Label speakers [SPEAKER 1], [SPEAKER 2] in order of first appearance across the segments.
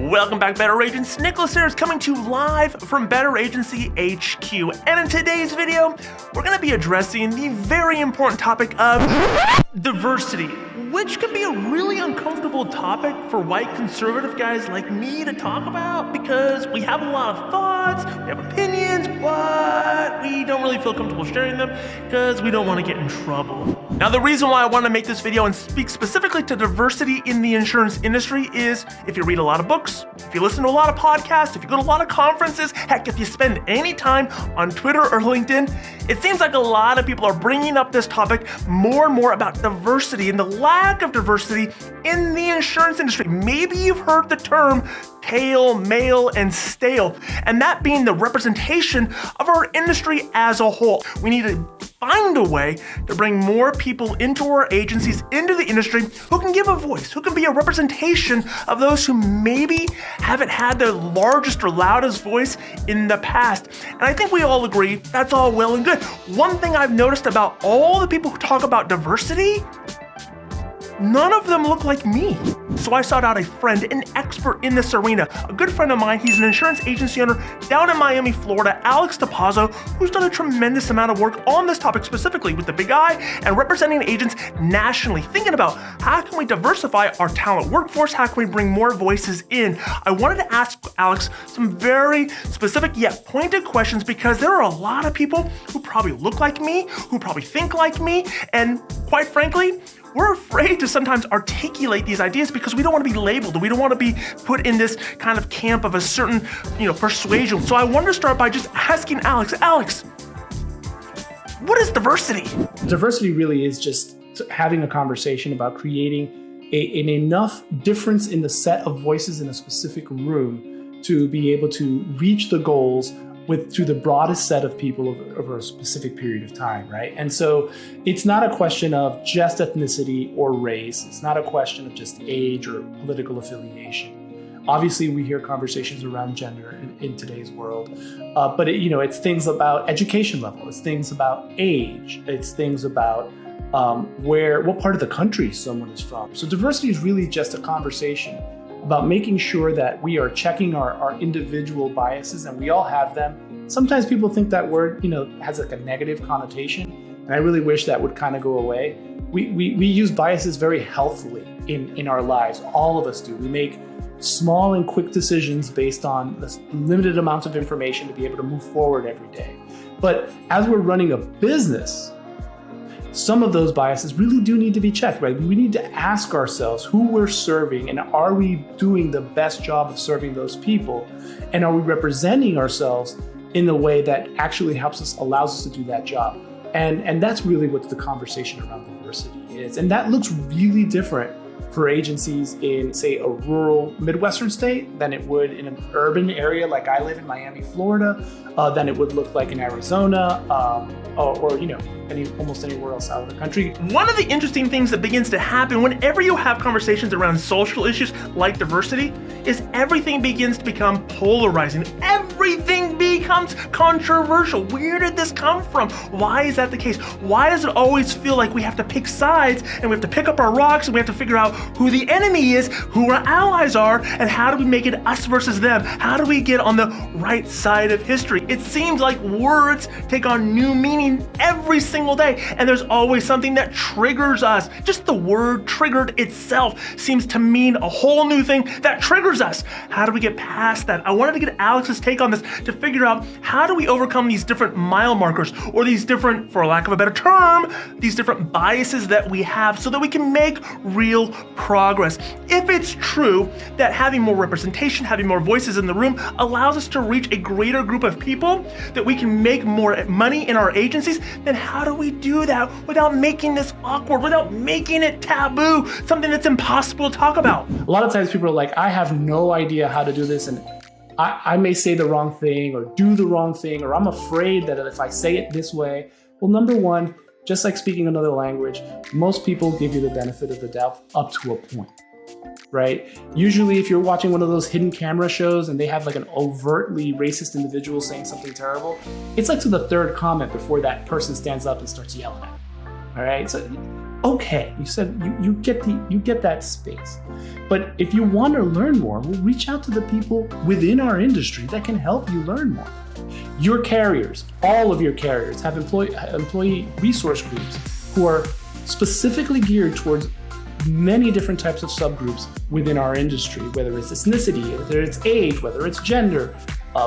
[SPEAKER 1] Welcome back, Better Agents. Nicholas Ayers coming to you live from Better Agency HQ. And in today's video, we're going to be addressing the very important topic of diversity, which can be a really uncomfortable topic for white conservative guys like me to talk about because we have a lot of thoughts, we have opinions, but we don't really feel comfortable sharing them because we don't want to get in trouble. Now, the reason why I want to make this video and speak specifically to diversity in the insurance industry is if you read a lot of books, if you listen to a lot of podcasts, if you go to a lot of conferences, heck, if you spend any time on Twitter or LinkedIn, it seems like a lot of people are bringing up this topic more and more about diversity and the lack of diversity in the insurance industry. Maybe you've heard the term pale, male, and stale, and that being the representation of our industry as a whole. We need to find a way to bring more people into our agencies, into the industry, who can give a voice, who can be a representation of those who maybe haven't had the largest or loudest voice in the past. And I think we all agree that's all well and good. One thing I've noticed about all the people who talk about diversity, none of them look like me. So I sought out a friend, an expert in this arena, a good friend of mine. He's an insurance agency owner down in Miami, Florida, Alex DePazzo, who's done a tremendous amount of work on this topic, specifically with the Big I and representing agents nationally, thinking about how can we diversify our talent workforce, how can we bring more voices in. I wanted to ask Alex some very specific yet pointed questions because there are a lot of people who probably look like me, who probably think like me, and quite frankly, we're afraid to sometimes articulate these ideas because we don't want to be labeled. We don't want to be put in this kind of camp of a certain, persuasion. So I wanted to start by just asking Alex, what is diversity?
[SPEAKER 2] Diversity really is just having a conversation about creating an enough difference in the set of voices in a specific room to be able to reach the goals to the broadest set of people over a specific period of time, right? And so it's not a question of just ethnicity or race. It's not a question of just age or political affiliation. Obviously, we hear conversations around gender in today's world, but it's things about education level. It's things about age. It's things about what part of the country someone is from. So diversity is really just a conversation about making sure that we are checking our individual biases, and we all have them. Sometimes people think that word, has like a negative connotation, and I really wish that would kind of go away. We use biases very healthily in our lives. All of us do. We make small and quick decisions based on limited amounts of information to be able to move forward every day. But as we're running a business, some of those biases really do need to be checked, right? We need to ask ourselves who we're serving, and are we doing the best job of serving those people? And are we representing ourselves in the way that actually allows us to do that job? And that's really what the conversation around diversity is. And that looks really different for agencies in, say, a rural Midwestern state than it would in an urban area like I live in Miami, Florida, than it would look like in Arizona, or almost anywhere else out of the country.
[SPEAKER 1] One of the interesting things that begins to happen whenever you have conversations around social issues like diversity is everything begins to become polarizing. Everything becomes controversial. Where did this come from? Why is that the case? Why does it always feel like we have to pick sides and we have to pick up our rocks and we have to figure out who the enemy is, who our allies are, and how do we make it us versus them? How do we get on the right side of history? It seems like words take on new meaning every single day, and there's always something that triggers us. Just the word triggered itself seems to mean a whole new thing that triggers us. How do we get past that? I wanted to get Alex's take on this to figure out how do we overcome these different mile markers, or these different, for lack of a better term, these different biases that we have so that we can make real progress. If it's true that having more representation, having more voices in the room allows us to reach a greater group of people, that we can make more money in our agencies, then how do we do that without making this awkward, without making it taboo, something that's impossible to talk about?
[SPEAKER 2] A lot of times people are like, I have no idea how to do this, and I may say the wrong thing or do the wrong thing, or I'm afraid that if I say it this way. Well, number one, just like speaking another language, most people give you the benefit of the doubt up to a point, right? Usually if you're watching one of those hidden camera shows and they have like an overtly racist individual saying something terrible, it's like to the third comment before that person stands up and starts yelling at you, all right? So okay. You said you get that space. But if you want to learn more, we'll reach out to the people within our industry that can help you learn more. Your carriers, all of your carriers have employee resource groups who are specifically geared towards many different types of subgroups within our industry, whether it's ethnicity, whether it's age, whether it's gender,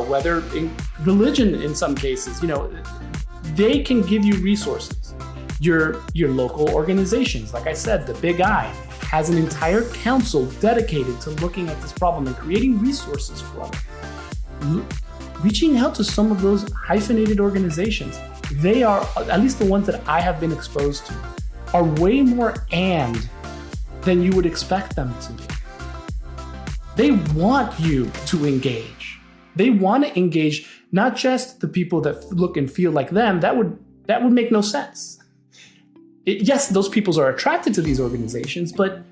[SPEAKER 2] whether in religion in some cases. They can give you resources. Your local organizations, like I said, the Big I has an entire council dedicated to looking at this problem and creating resources for it. Reaching out to some of those hyphenated organizations, they are, at least the ones that I have been exposed to, are way more and than you would expect them to be. They want you to engage. They want to engage not just the people that look and feel like them. That would make no sense. Yes, those people are attracted to these organizations, but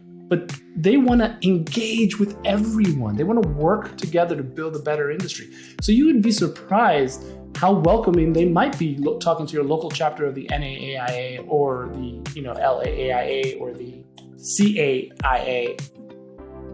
[SPEAKER 2] they want to engage with everyone. They want to work together to build a better industry. So you would be surprised how welcoming they might be talking to your local chapter of the NAAIA or the LAAIA or the CAIA,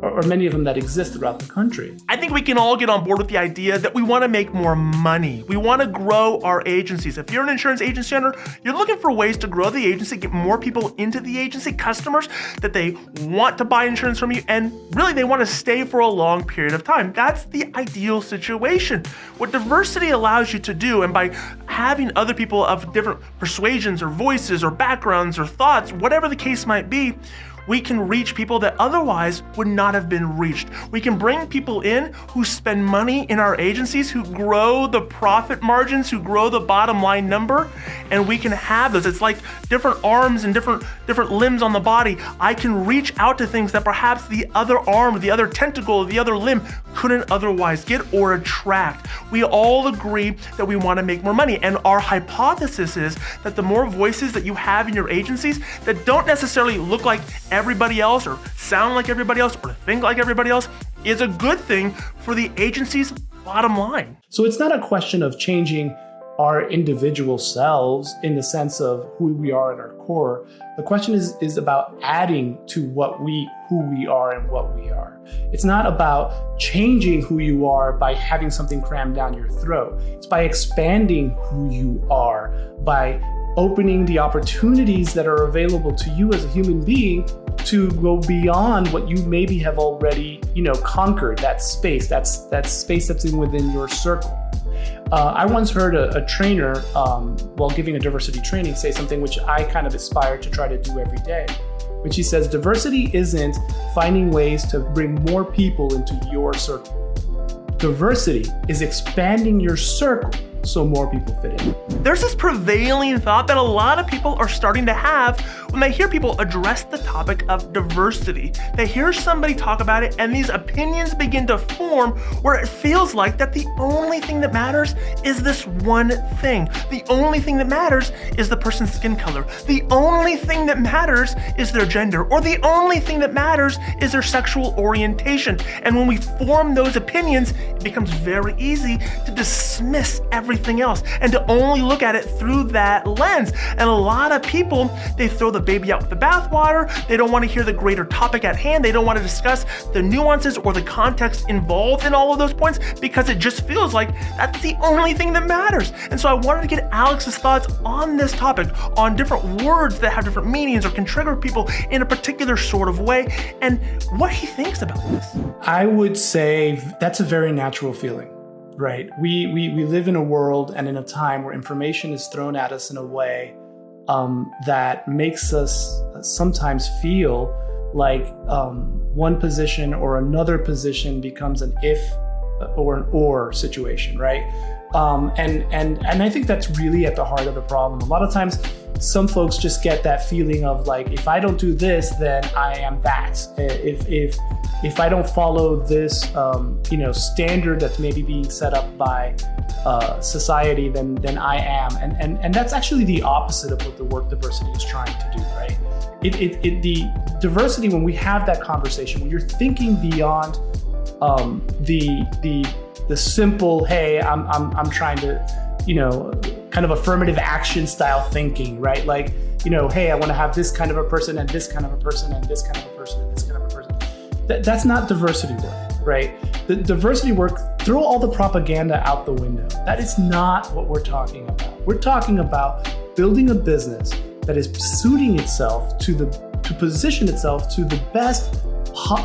[SPEAKER 2] or many of them that exist throughout the country.
[SPEAKER 1] I think we can all get on board with the idea that we want to make more money. We want to grow our agencies. If you're an insurance agency owner, you're looking for ways to grow the agency, get more people into the agency, customers that they want to buy insurance from you, and really they want to stay for a long period of time. That's the ideal situation. What diversity allows you to do, and by having other people of different persuasions or voices or backgrounds or thoughts, whatever the case might be, we can reach people that otherwise would not have been reached. We can bring people in who spend money in our agencies, who grow the profit margins, who grow the bottom line number, and we can have those. It's like different arms and different limbs on the body. I can reach out to things that perhaps the other arm, the other tentacle, the other limb couldn't otherwise get or attract. We all agree that we want to make more money, and our hypothesis is that the more voices that you have in your agencies that don't necessarily look like everybody else or sound like everybody else or think like everybody else is a good thing for the agency's bottom line.
[SPEAKER 2] So it's not a question of changing our individual selves in the sense of who we are at our core. The question is about adding to who we are and what we are. It's not about changing who you are by having something crammed down your throat. It's by expanding who you are, by opening the opportunities that are available to you as a human being to go beyond what you maybe have already, conquered, that space that's within your circle. I once heard a trainer, while giving a diversity training, say something which I kind of aspire to try to do every day, which he says, diversity isn't finding ways to bring more people into your circle. Diversity is expanding your circle so more people fit in.
[SPEAKER 1] There's this prevailing thought that a lot of people are starting to have when they hear people address the topic of diversity. They hear somebody talk about it and these opinions begin to form where it feels like that the only thing that matters is this one thing. The only thing that matters is the person's skin color. The only thing that matters is their gender, or the only thing that matters is their sexual orientation. And when we form those opinions, it becomes very easy to dismiss everything else and to only look at it through that lens. And a lot of people, they throw the baby out with the bathwater. They don't want to hear the greater topic at hand. They don't want to discuss the nuances or the context involved in all of those points because it just feels like that's the only thing that matters. And so I wanted to get Alex's thoughts on this topic, on different words that have different meanings or can trigger people in a particular sort of way, and what he thinks about this.
[SPEAKER 2] I would say that's a very natural feeling. Right. We live in a world and in a time where information is thrown at us in a way that makes us sometimes feel like one position or another position becomes an if or an or situation, right? And I think that's really at the heart of the problem. A lot of times, some folks just get that feeling of like, if I don't do this, then I am that. If I don't follow this, standard that's maybe being set up by society, then I am. And that's actually the opposite of what the work diversity is trying to do, right? The diversity, when we have that conversation, when you're thinking beyond the simple, hey, I'm trying to, kind of affirmative action style thinking, right? Like hey, I want to have this kind of a person and this kind of a person and this kind of a person and this kind of a person. That's not diversity work, right? The diversity work, throw all the propaganda out the window. That is not what we're talking about. We're talking about building a business that is suiting itself to position itself to the best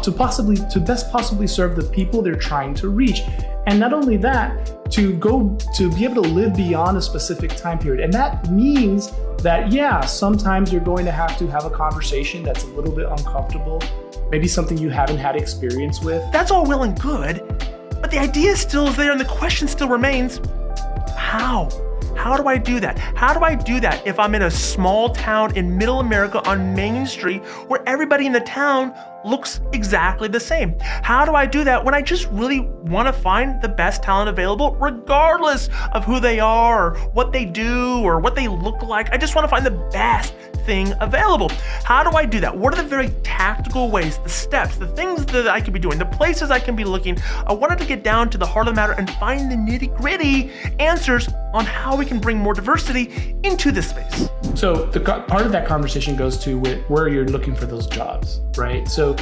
[SPEAKER 2] to best possibly serve the people they're trying to reach. And not only that, to be able to live beyond a specific time period. And that means that, yeah, sometimes you're going to have a conversation that's a little bit uncomfortable, maybe something you haven't had experience with.
[SPEAKER 1] That's all well and good, but the idea still is there and the question still remains, how? How do I do that? How do I do that if I'm in a small town in middle America on Main Street where everybody in the town looks exactly the same? How do I do that when I just really want to find the best talent available regardless of who they are or what they do or what they look like? I just want to find the best thing available. How do I do that? What are the very tactical ways, the steps, the things that I could be doing, the places I can be looking? I wanted to get down to the heart of the matter and find the nitty-gritty answers on how we can bring more diversity into this space.
[SPEAKER 2] So part of that conversation goes to where you're looking for those jobs, right? So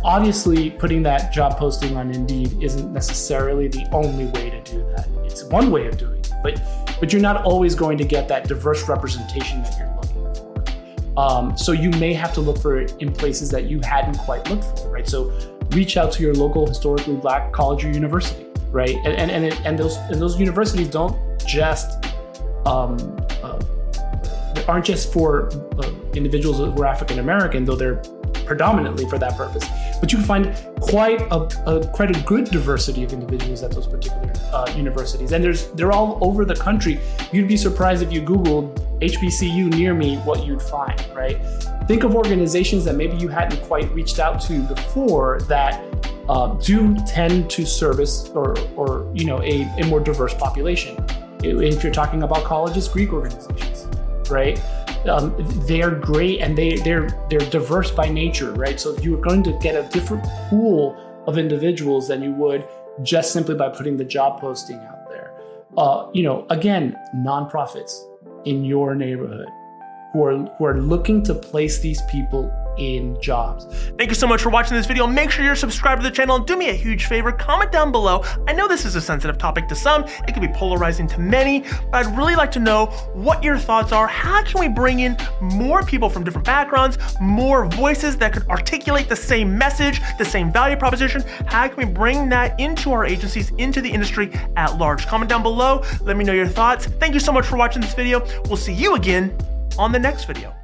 [SPEAKER 2] obviously putting that job posting on Indeed isn't necessarily the only way to do that. It's one way of doing it, but you're not always going to get that diverse representation that you're looking for. So you may have to look for it in places that you hadn't quite looked for, right? So reach out to your local historically Black college or university, right? And those universities don't just aren't just for individuals who are African American, though they're predominantly for that purpose. But you can find quite a good diversity of individuals at those particular universities, and they're all over the country. You'd be surprised if you Googled HBCU near me what you'd find, right? Think of organizations that maybe you hadn't quite reached out to before that do tend to service or a more diverse population. If you're talking about colleges, Greek organizations, right? They are great and they're diverse by nature, right? So you're going to get a different pool of individuals than you would just simply by putting the job posting out there. Again, nonprofits in your neighborhood who are looking to place these people in jobs.
[SPEAKER 1] Thank you so much for watching this video. Make sure you're subscribed to the channel and do me a huge favor, comment down below. I know this is a sensitive topic to some, it could be polarizing to many, but I'd really like to know what your thoughts are. How can we bring in more people from different backgrounds, more voices that could articulate the same message, the same value proposition? How can we bring that into our agencies, into the industry at large? Comment down below, let me know your thoughts. Thank you so much for watching this video. We'll see you again on the next video.